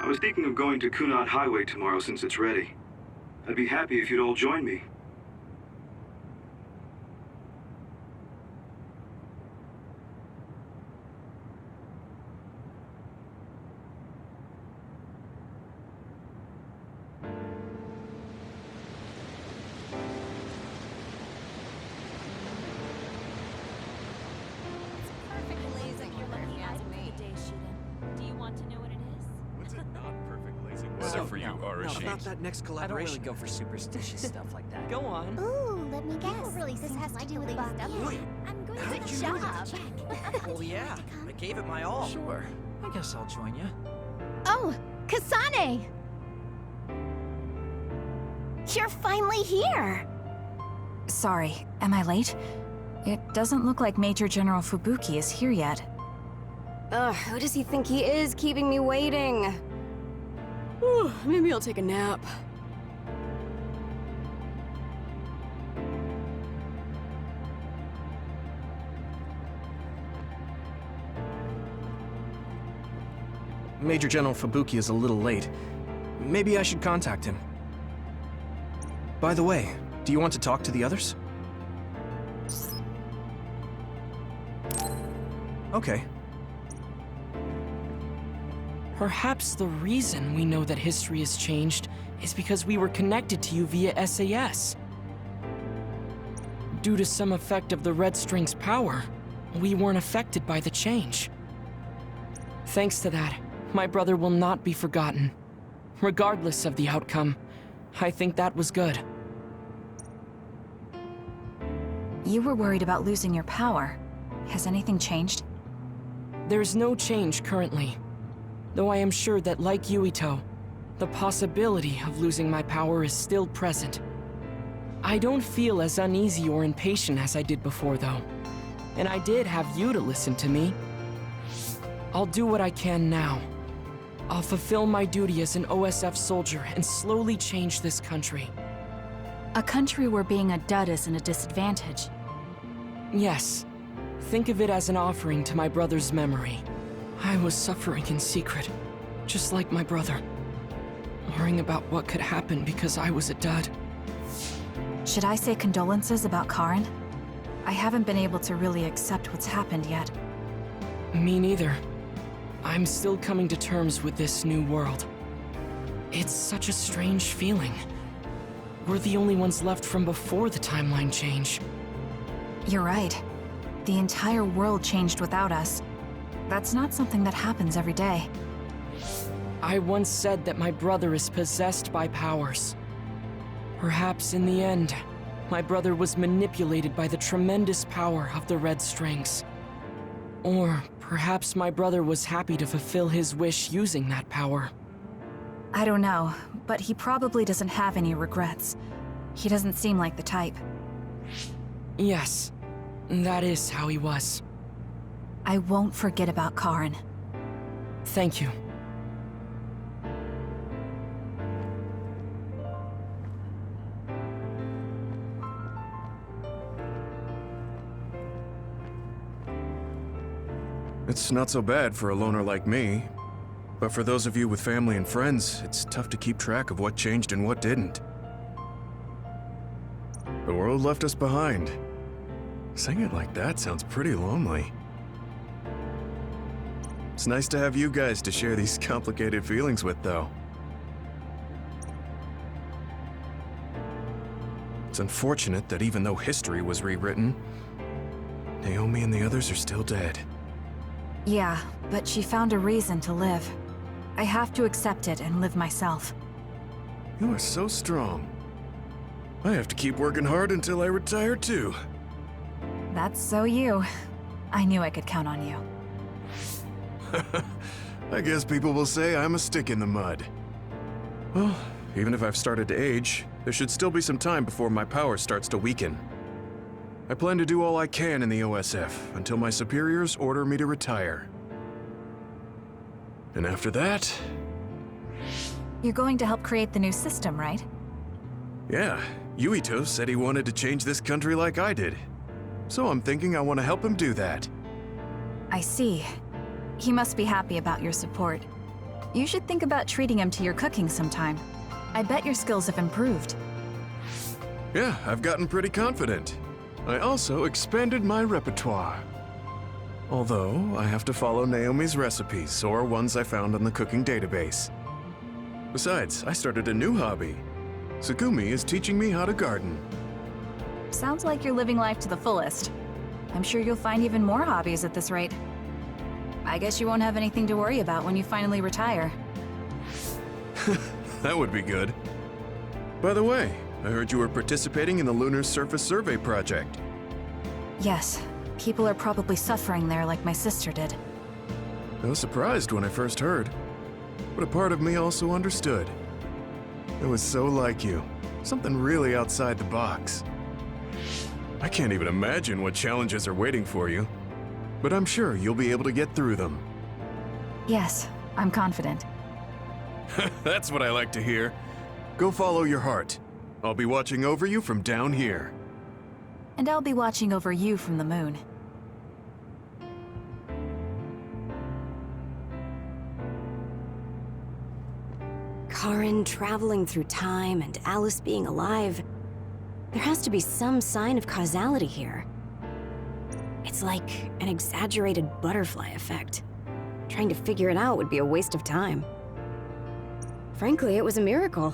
I was thinking of going to Kunat Highway tomorrow since it's ready. I'd be happy if you'd all join me. Not that next collaboration. I don't really go for superstitious stuff like that. Go on. Ooh, let me guess. Really this seem has to to do like with the way Buck. stuff- Wait, I'm going how to did the you know shop. that? Well, yeah. I gave it my all. Sure. I guess I'll join you. Oh, Kasane! You're finally here! Sorry, am I late? It doesn't look like Major General Fubuki is here yet. Ugh, who does he think he is keeping me waiting? Whew, maybe I'll take a nap. Major General Fubuki is a little late. Maybe I should contact him. By the way, do you want to talk to the others? Okay. Perhaps the reason we know that history has changed is because we were connected to you via SAS. Due to some effect of the Red String's power, we weren't affected by the change. Thanks to that, my brother will not be forgotten. Regardless of the outcome, I think that was good. You were worried about losing your power. Has anything changed? There's no change currently, though I am sure that, like Yuito, the possibility of losing my power is still present. I don't feel as uneasy or impatient as I did before, though, and I did have you to listen to me. I'll do what I can now. I'll fulfill my duty as an OSF soldier and slowly change this country. A country where being a dud isn't a disadvantage. Yes. Think of it as an offering to my brother's memory. I was suffering in secret, just like my brother. Worrying about what could happen because I was a dud. Should I say condolences about Karin? I haven't been able to really accept what's happened yet. Me neither. I'm still coming to terms with this new world. It's such a strange feeling. We're the only ones left from before the timeline change. You're right. The entire world changed without us. That's not something that happens every day. I once said that my brother is possessed by powers. Perhaps in the end, my brother was manipulated by the tremendous power of the Red Strings. Or perhaps my brother was happy to fulfill his wish using that power. I don't know, but he probably doesn't have any regrets. He doesn't seem like the type. Yes, that is how he was. I won't forget about Karin. Thank you. It's not so bad for a loner like me. But for those of you with family and friends, it's tough to keep track of what changed and what didn't. The world left us behind. Saying it like that sounds pretty lonely. It's nice to have you guys to share these complicated feelings with, though. It's unfortunate that even though history was rewritten, Naomi and the others are still dead. Yeah, but she found a reason to live. I have to accept it and live myself. You are so strong. I have to keep working hard until I retire, too. That's so you. I knew I could count on you. I guess people will say I'm a stick in the mud. Well, even if I've started to age, there should still be some time before my power starts to weaken. I plan to do all I can in the OSF until my superiors order me to retire. And after that... You're going to help create the new system, right? Yeah, Yuito said he wanted to change this country like I did. So I'm thinking I want to help him do that. I see. He must be happy about your support. You should think about treating him to your cooking sometime. I bet your skills have improved. Yeah, I've gotten pretty confident. I also expanded my repertoire. Although, I have to follow Naomi's recipes or ones I found on the cooking database. Besides, I started a new hobby. Tsugumi is teaching me how to garden. Sounds like you're living life to the fullest. I'm sure you'll find even more hobbies at this rate. I guess you won't have anything to worry about when you finally retire. That would be good. By the way, I heard you were participating in the Lunar Surface Survey project. Yes, people are probably suffering there like my sister did. I was surprised when I first heard, but a part of me also understood. It was so like you, something really outside the box. I can't even imagine what challenges are waiting for you, but I'm sure you'll be able to get through them. Yes, I'm confident. That's what I like to hear. Go follow your heart. I'll be watching over you from down here. And I'll be watching over you from the moon. Karen traveling through time and Alice being alive. There has to be some sign of causality here. It's like an exaggerated butterfly effect. Trying to figure it out would be a waste of time. Frankly, it was a miracle.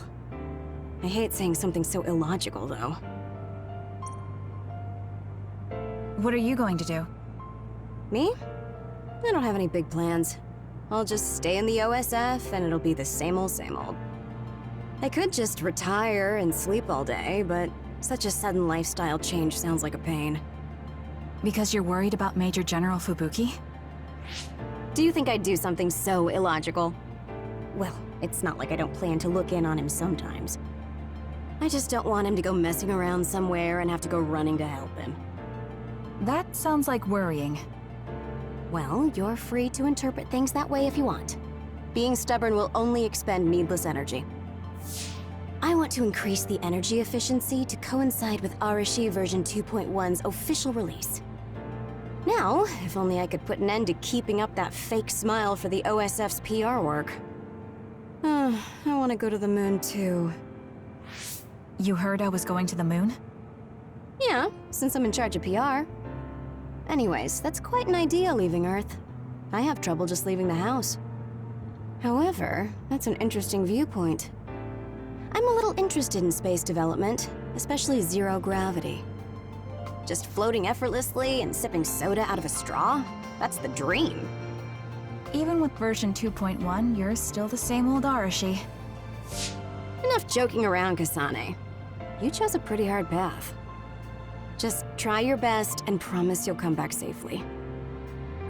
I hate saying something so illogical, though. What are you going to do? Me? I don't have any big plans. I'll just stay in the OSF and it'll be the same old, same old. I could just retire and sleep all day, but such a sudden lifestyle change sounds like a pain. Because you're worried about Major General Fubuki? Do you think I'd do something so illogical? Well, it's not like I don't plan to look in on him sometimes. I just don't want him to go messing around somewhere and have to go running to help him. That sounds like worrying. Well, you're free to interpret things that way if you want. Being stubborn will only expend needless energy. I want to increase the energy efficiency to coincide with Arashi version 2.1's official release. Now, if only I could put an end to keeping up that fake smile for the OSF's PR work. I want to go to the moon too. You heard I was going to the moon? Yeah, since I'm in charge of PR. Anyways, that's quite an idea, leaving Earth. I have trouble just leaving the house. However, that's an interesting viewpoint. I'm a little interested in space development, especially zero gravity. Just floating effortlessly and sipping soda out of a straw? That's the dream. Even with version 2.1, you're still the same old Arashi. Enough joking around, Kasane. You chose a pretty hard path. Just try your best and promise you'll come back safely.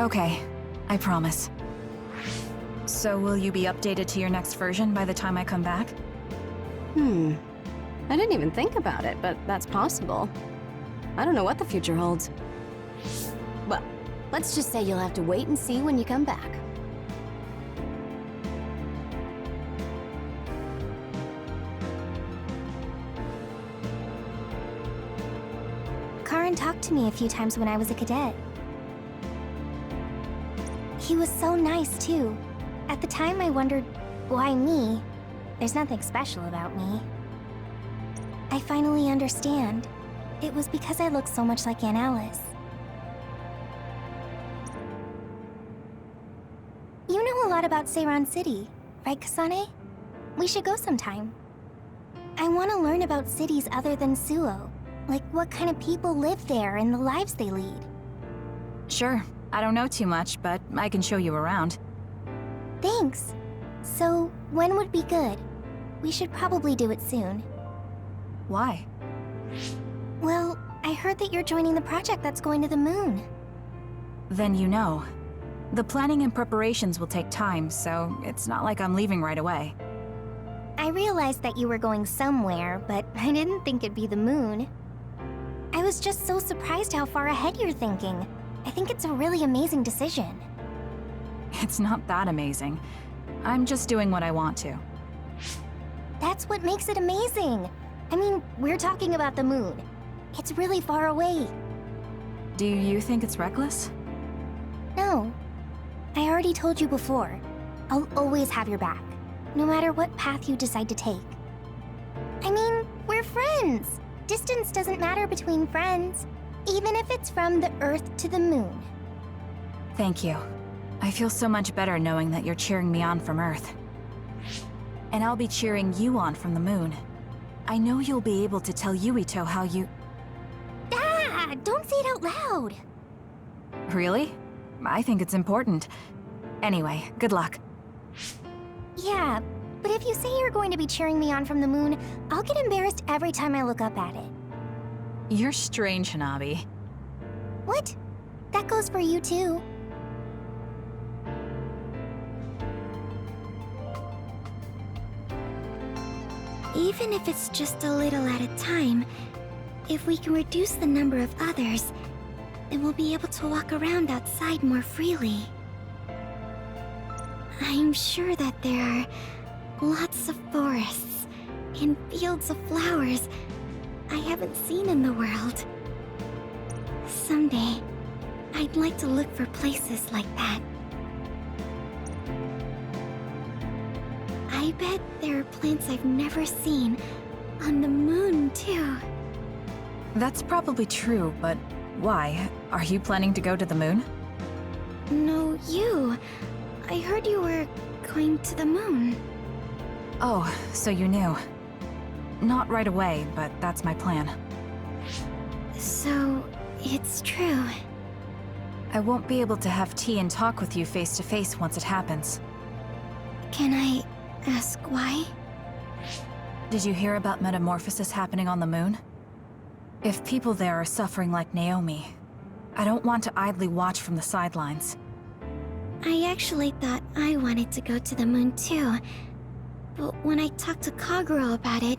Okay, I promise. So will you be updated to your next version by the time I come back? I didn't even think about it, but that's possible. I don't know what the future holds. Well, let's just say you'll have to wait and see when you come back. Karan talked to me a few times when I was a cadet. He was so nice, too. At the time, I wondered, why me? There's nothing special about me. I finally understand. It was because I look so much like Aunt Alice. You know a lot about Seiran City, right, Kasane? We should go sometime. I want to learn about cities other than Suo. Like what kind of people live there and the lives they lead. Sure. I don't know too much, but I can show you around. Thanks. So, when would be good? We should probably do it soon. Why? Well, I heard that you're joining the project that's going to the moon. Then you know. The planning and preparations will take time, so it's not like I'm leaving right away. I realized that you were going somewhere, but I didn't think it'd be the moon. I was just so surprised how far ahead you're thinking. I think it's a really amazing decision. It's not that amazing. I'm just doing what I want to. That's what makes it amazing. I mean, we're talking about the moon. It's really far away. Do you think it's reckless? No. I already told you before. I'll always have your back, no matter what path you decide to take. I mean, we're friends. Distance doesn't matter between friends, even if it's from the Earth to the moon. Thank you. I feel so much better knowing that you're cheering me on from Earth. And I'll be cheering you on from the moon. I know you'll be able to tell Yuito how you... Ah, don't say it out loud. Really? I think it's important. Anyway, good luck. Yeah, but if you say you're going to be cheering me on from the moon, I'll get embarrassed every time I look up at it. You're strange, Hanabi. What? That goes for you too. Even if it's just a little at a time, if we can reduce the number of others, then we'll be able to walk around outside more freely. I'm sure that there are lots of forests and fields of flowers I haven't seen in the world. Someday, I'd like to look for places like that. I bet there are plants I've never seen on the moon, too. That's probably true, but why? Are you planning to go to the moon? No, you. I heard you were going to the moon. Oh, so you knew. Not right away, but that's my plan. So, it's true. I won't be able to have tea and talk with you face to face once it happens. Can I ask why? Did you hear about metamorphosis happening on the moon? If people there are suffering like Naomi, I don't want to idly watch from the sidelines. I actually thought I wanted to go to the moon too. But when I talked to Kaguro about it,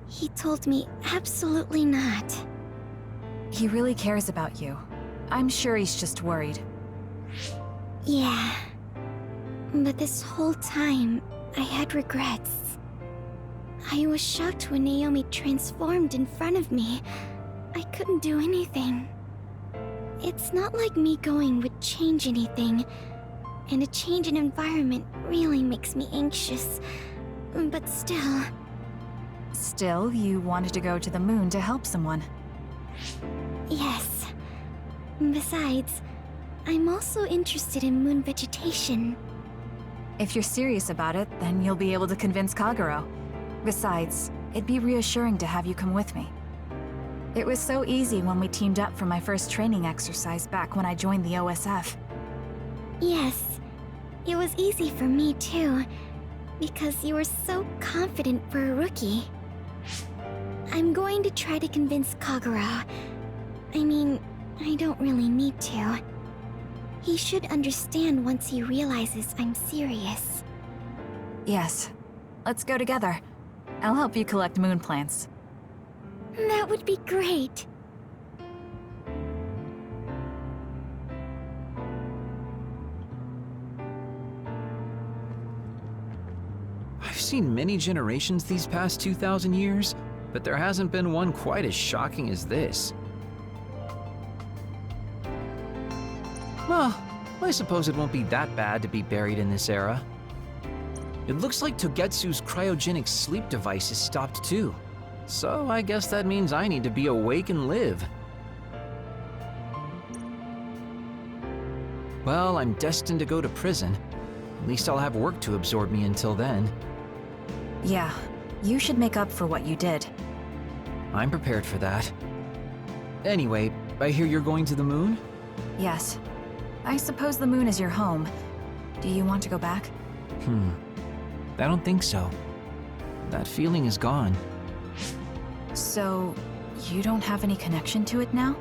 he told me absolutely not. He really cares about you. I'm sure he's just worried. Yeah. But this whole time, I had regrets. I was shocked when Naomi transformed in front of me. I couldn't do anything. It's not like me going would change anything, and a change in environment really makes me anxious. But still... Still, you wanted to go to the moon to help someone. Yes. Besides, I'm also interested in moon vegetation. If you're serious about it, then you'll be able to convince Kaguro. Besides, it'd be reassuring to have you come with me. It was so easy when we teamed up for my first training exercise back when I joined the OSF. Yes, it was easy for me too, because you were so confident for a rookie. I'm going to try to convince Kaguro. I mean, I don't really need to. He should understand once he realizes I'm serious. Yes. Let's go together. I'll help you collect moon plants. That would be great. I've seen many generations these past 2,000 years, but there hasn't been one quite as shocking as this. Well, I suppose it won't be that bad to be buried in this era. It looks like Togetsu's cryogenic sleep device is stopped too. So I guess that means I need to be awake and live. Well, I'm destined to go to prison. At least I'll have work to absorb me until then. Yeah, you should make up for what you did. I'm prepared for that. Anyway, I hear you're going to the moon? Yes. I suppose the moon is your home. Do you want to go back? I don't think so. That feeling is gone. So, you don't have any connection to it now?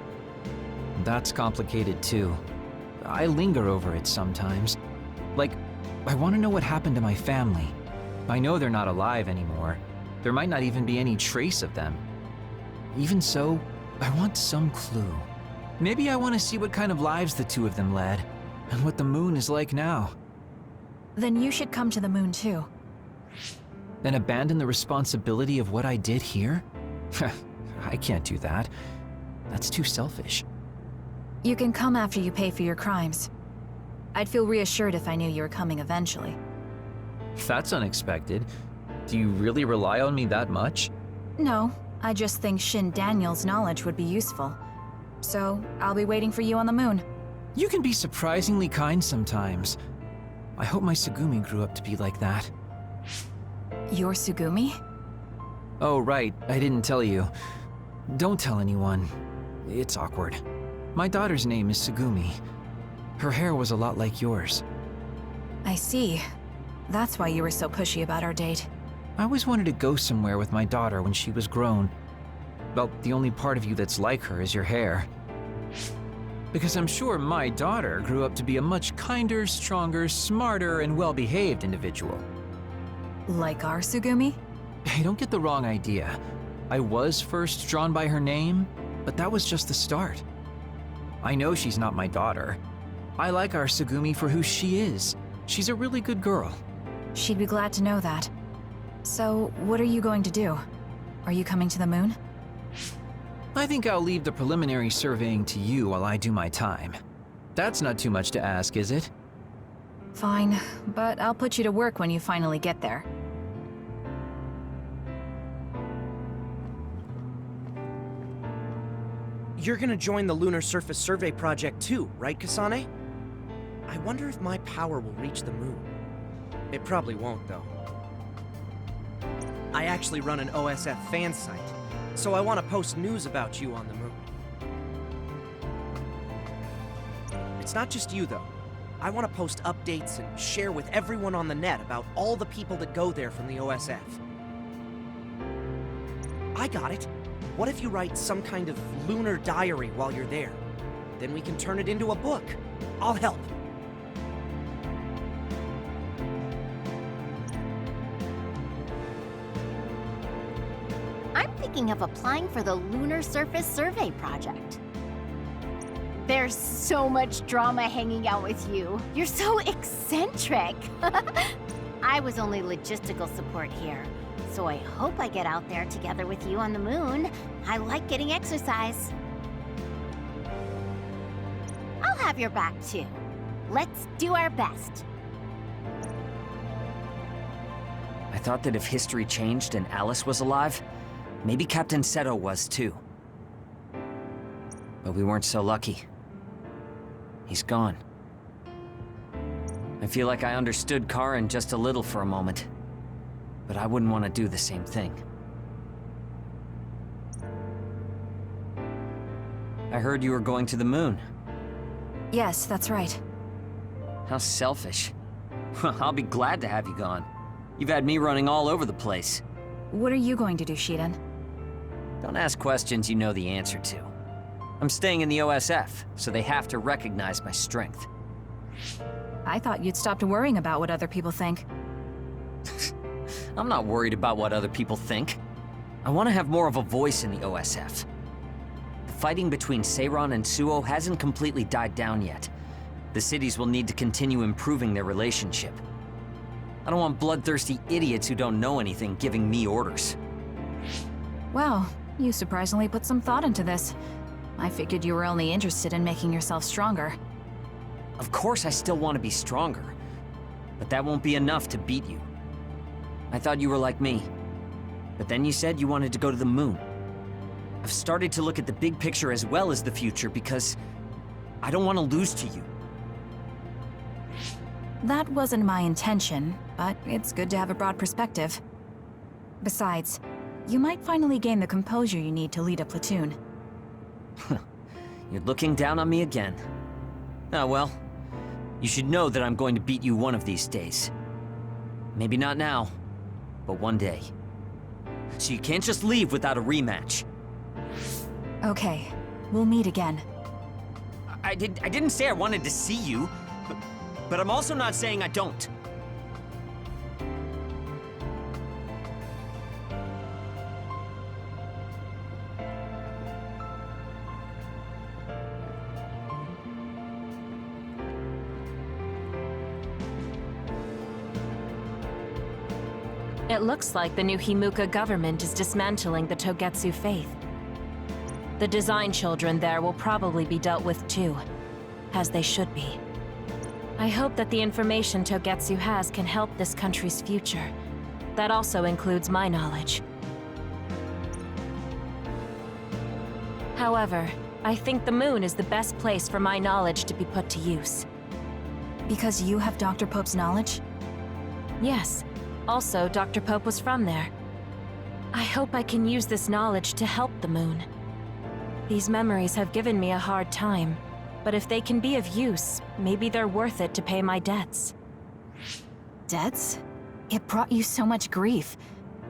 That's complicated too. I linger over it sometimes. Like, I want to know what happened to my family. I know they're not alive anymore. There might not even be any trace of them. Even so, I want some clue. Maybe I want to see what kind of lives the two of them led, and what the moon is like now. Then you should come to the moon too. And abandon the responsibility of what I did here? I can't do that. That's too selfish. You can come after you pay for your crimes. I'd feel reassured if I knew you were coming eventually. That's unexpected. Do you really rely on me that much? No, I just think Shin Daniel's knowledge would be useful. So, I'll be waiting for you on the moon. You can be surprisingly kind sometimes. I hope my Tsugumi grew up to be like that. Your Tsugumi? Oh, right, I didn't tell you. Don't tell anyone. It's awkward. My daughter's name is Tsugumi. Her hair was a lot like yours. I see. That's why you were so pushy about our date. I always wanted to go somewhere with my daughter when she was grown. Well, the only part of you that's like her is your hair. Because I'm sure my daughter grew up to be a much kinder, stronger, smarter, and well-behaved individual. Like our Tsugumi? Hey, don't get the wrong idea. I was first drawn by her name, but that was just the start. I know she's not my daughter. I like our Tsugumi for who she is. She's a really good girl. She'd be glad to know that. So, what are you going to do? Are you coming to the moon? I think I'll leave the preliminary surveying to you while I do my time. That's not too much to ask, is it? Fine, but I'll put you to work when you finally get there. You're gonna join the Lunar Surface Survey Project too, right, Kasane? I wonder if my power will reach the moon. It probably won't, though. I actually run an OSF fan site, so I want to post news about you on the moon. It's not just you, though. I want to post updates and share with everyone on the net about all the people that go there from the OSF. I got it. What if you write some kind of lunar diary while you're there? Then we can turn it into a book. I'll help. I'm thinking of applying for the Lunar Surface Survey Project. There's so much drama hanging out with you. You're so eccentric. I was only logistical support here, so I hope I get out there together with you on the moon. I like getting exercise. I'll have your back too. Let's do our best. I thought that if history changed and Alice was alive, maybe Captain Seto was too. But we weren't so lucky. He's gone. I feel like I understood Karen just a little for a moment. But I wouldn't want to do the same thing. I heard you were going to the moon. Yes, that's right. How selfish. I'll be glad to have you gone. You've had me running all over the place. What are you going to do, Shiden? Don't ask questions you know the answer to. I'm staying in the OSF, so they have to recognize my strength. I thought you'd stopped worrying about what other people think. I'm not worried about what other people think. I want to have more of a voice in the OSF. The fighting between Seiran and Suo hasn't completely died down yet. The cities will need to continue improving their relationship. I don't want bloodthirsty idiots who don't know anything giving me orders. Well, you surprisingly put some thought into this. I figured you were only interested in making yourself stronger. Of course I still want to be stronger, but that won't be enough to beat you. I thought you were like me, but then you said you wanted to go to the moon. I've started to look at the big picture as well as the future because I don't want to lose to you. That wasn't my intention, but it's good to have a broad perspective. Besides, you might finally gain the composure you need to lead a platoon. You're looking down on me again. Oh well, you should know that I'm going to beat you one of these days. Maybe not now, but one day. So you can't just leave without a rematch. Okay, we'll meet again. I didn't say I wanted to see you, but I'm also not saying I don't. It looks like the new Himuka government is dismantling the Togetsu faith. The design children there will probably be dealt with too, as they should be. I hope that the information Togetsu has can help this country's future. That also includes my knowledge. However, I think the moon is the best place for my knowledge to be put to use. Because you have Dr. Pope's knowledge? Yes. Also, Dr. Pope was from there. I hope I can use this knowledge to help the moon. These memories have given me a hard time, but if they can be of use, maybe they're worth it to pay my debts. Debts? It brought you so much grief.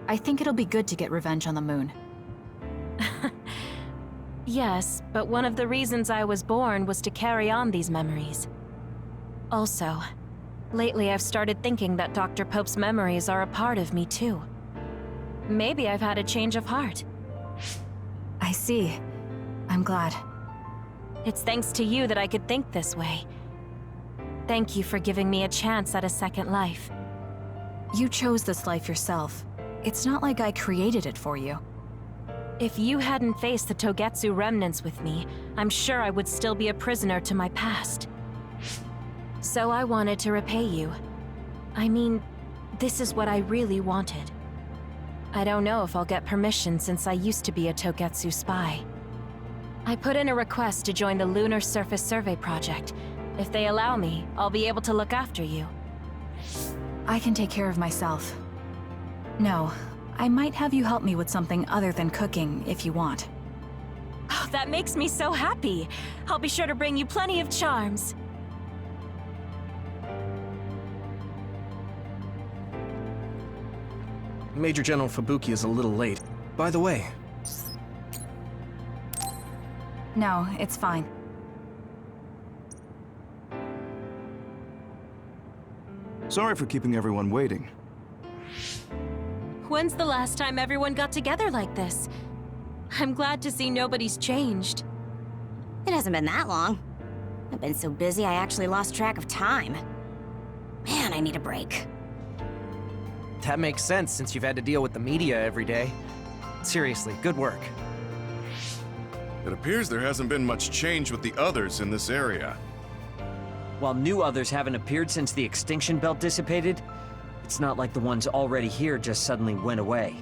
I think it'll be good to get revenge on the moon. Yes, but one of the reasons I was born was to carry on these memories. Also, lately I've started thinking that Dr. Pope's memories are a part of me too. Maybe I've had a change of heart. I see. I'm glad. It's thanks to you that I could think this way. Thank you for giving me a chance at a second life. You chose this life yourself. It's not like I created it for you. If you hadn't faced the Togetsu remnants with me, I'm sure I would still be a prisoner to my past. So I wanted to repay you. I mean, this is what I really wanted. I don't know if I'll get permission since I used to be a Togetsu spy. I put in a request to join the Lunar Surface Survey Project. If they allow me, I'll be able to look after you. I can take care of myself. No, I might have you help me with something other than cooking if you want. Oh, that makes me so happy. I'll be sure to bring you plenty of charms. Major General Fubuki is a little late. By the way... No, it's fine. Sorry for keeping everyone waiting. When's the last time everyone got together like this? I'm glad to see nobody's changed. It hasn't been that long. I've been so busy I actually lost track of time. Man, I need a break. That makes sense since you've had to deal with the media every day. Seriously, good work. It appears there hasn't been much change with the others in this area. While new others haven't appeared since the extinction belt dissipated, it's not like the ones already here just suddenly went away.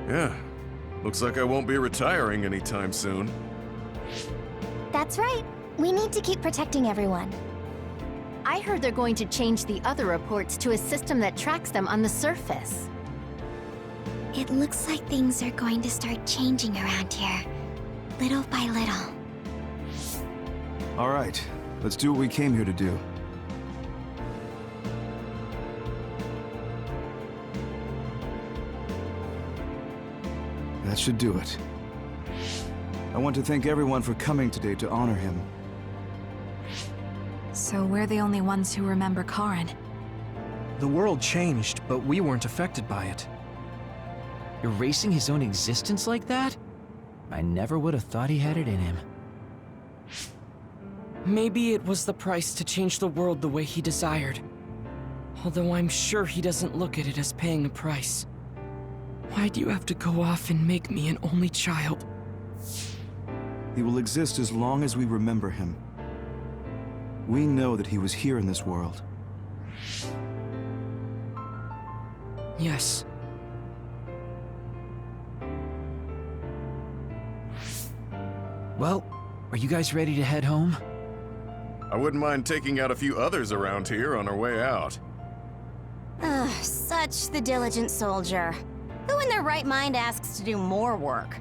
Yeah. Looks like I won't be retiring anytime soon. That's right. We need to keep protecting everyone. I heard they're going to change the other reports to a system that tracks them on the surface. It looks like things are going to start changing around here, little by little. All right, let's do what we came here to do. That should do it. I want to thank everyone for coming today to honor him. So we're the only ones who remember Karin. The world changed, but we weren't affected by it. Erasing his own existence like that? I never would have thought he had it in him. Maybe it was the price to change the world the way he desired. Although I'm sure he doesn't look at it as paying a price. Why do you have to go off and make me an only child? He will exist as long as we remember him. We know that he was here in this world. Yes. Well, are you guys ready to head home? I wouldn't mind taking out a few others around here on our way out. Ugh, such the diligent soldier. Who in their right mind asks to do more work?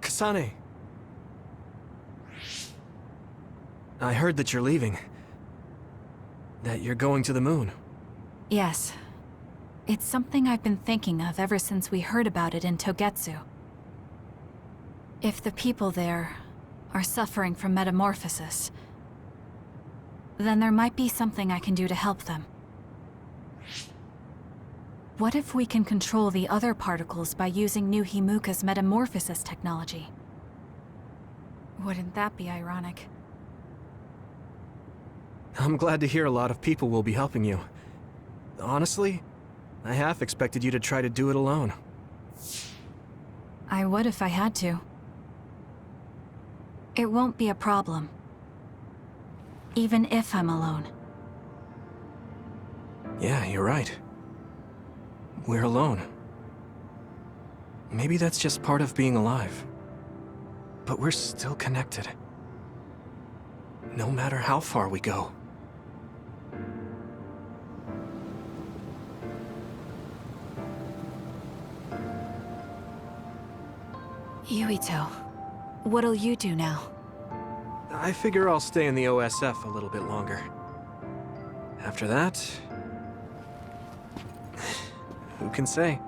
Kasane. I heard that you're leaving. That you're going to the moon. Yes. It's something I've been thinking of ever since we heard about it in Togetsu. If the people there are suffering from metamorphosis, then there might be something I can do to help them. What if we can control the other particles by using New Himuka's metamorphosis technology? Wouldn't that be ironic? I'm glad to hear a lot of people will be helping you. Honestly, I half expected you to try to do it alone. I would if I had to. It won't be a problem. even if I'm alone. Yeah, you're right. We're alone. Maybe that's just part of being alive. But we're still connected. No matter how far we go. Yuito, what'll you do now? I figure I'll stay in the OSF a little bit longer. After that... who can say?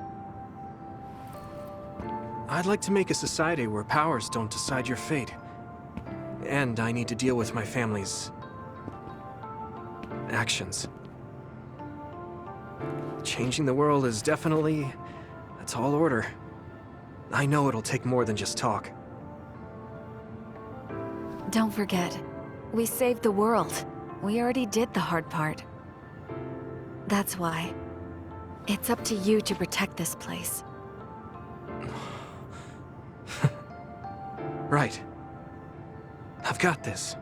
I'd like to make a society where powers don't decide your fate. And I need to deal with my family's... actions. Changing the world is definitely a tall order. I know it'll take more than just talk. Don't forget, we saved the world. We already did the hard part. That's why. It's up to you to protect this place. Right. I've got this.